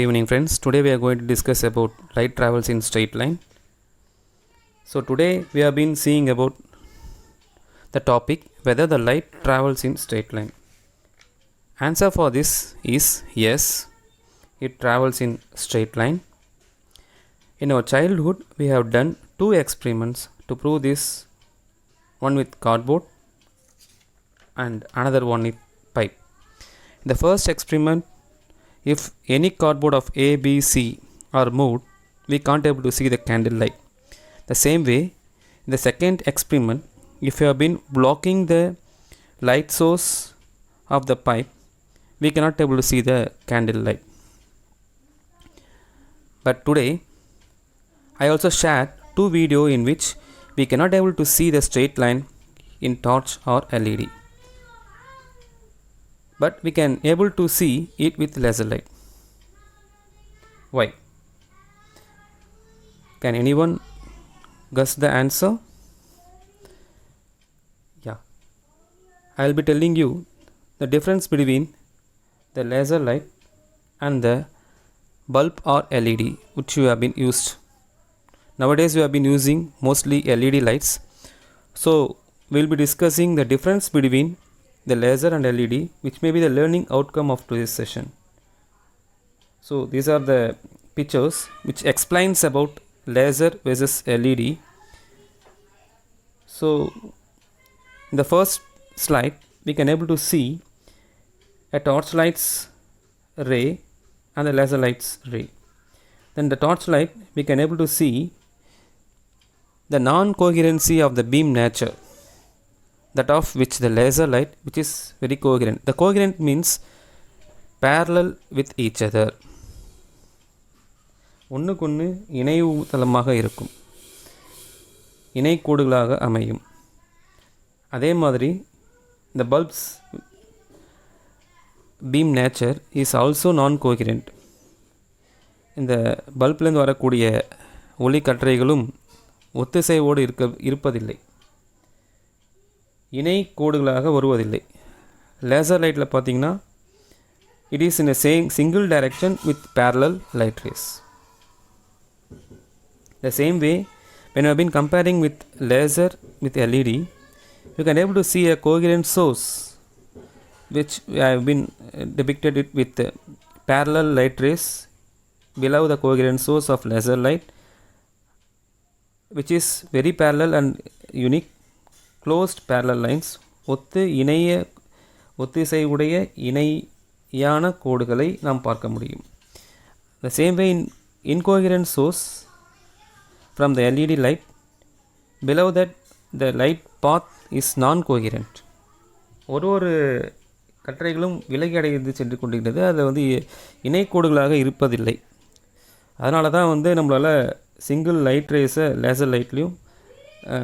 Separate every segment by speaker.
Speaker 1: Good evening friends. Today we are going to discuss about light travels in straight line. So today we have been seeing about the topic whether the light travels in straight line. Answer for this is yes, it travels in straight line. In our childhood we have done two experiments to prove this, one with cardboard and another one with pipe. In the first experiment, if any cardboard of A, B, C are moved, we can't able to see the candle light. The same way, in the second experiment, if you have been blocking the light source of the pipe, we cannot able to see the candle light. But today, I also shared two videos in which we cannot able to see the straight line in torch or LED. But we can able to see it with laser light. Why? Can anyone guess the answer? Yeah, I will be telling you the difference between the laser light and the bulb or LED which you have been used. Nowadays we have been using mostly LED lights, so we will be discussing the difference between the laser and LED, which may be the learning outcome of today's session. So these are the pictures which explains about laser versus LED. So in the first slide we can able to see a torchlight's ray and the laser light's ray. Then the torchlight we can able to see the non-coherency of the beam nature, that of which the laser light, which is very coherent. The coherent means parallel with each other. ஒன்றுக்கொன்று இணைவுதளமாக இருக்கும், இணை கோடுகளாக அமையும். அதே மாதிரி the bulb's beam nature is also non-coherent. இந்த பல்ப்லேருந்து வரக்கூடிய ஒளி கற்றைகளும் ஒத்திசைவோடு இருப்பதில்லை, இணை கோடுகளாக வருவதில்லை. லேசர் லைட்டில் பார்த்தீங்கன்னா it is in a single direction with parallel light rays. The same way, when you have been comparing with laser with LED, you can able to see a coherent source which I have been depicted it with parallel light rays below the coherent source of laser light, which is very parallel and unique closed parallel lines. ஒத்திசைவுடைய இணையான கோடுகளை நாம் பார்க்க முடியும். The same way, in incoherent source from the LED light, below that the light path is non-coherent. ஒரு கற்றைகளும் விலகி அடைந்து சென்று கொண்டிருக்கிறது, அது இணை கோடுகளாக இருப்பதில்லை. அதனால தான் நம்மளால் சிங்கிள் லைட் ரேஸை லேசர் லைட்லேயும்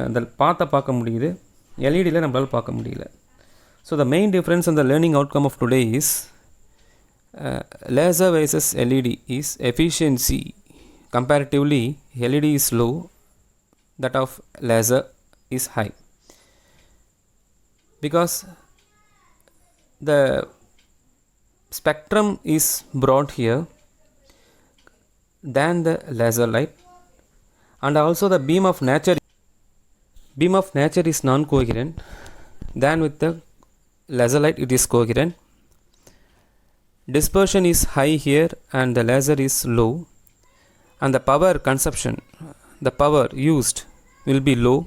Speaker 1: அந்த பாத்தை பார்க்க முடியுது, எல்இடியில் நம்மளால் பார்க்க முடியல. So the main difference and the learning outcome of today is laser versus LED is efficiency. Comparatively, LED is low, that of laser is high, because the spectrum is broad here than the laser light, and also the beam of nature is non-coherent than with the laser light it is coherent. Dispersion is high here and the laser is low, and the power consumption, the power used will be low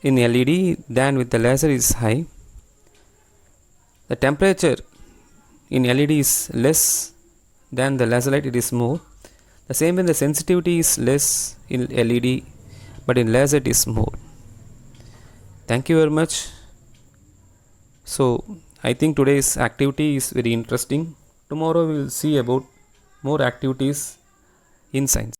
Speaker 1: in LED than with the laser is high. The temperature in LED is less than the laser light, it is more. The same way, the sensitivity is less in LED, but in laser it is more. Thank you very much. So I think today's activity is very interesting. Tomorrow we will see about more activities in science.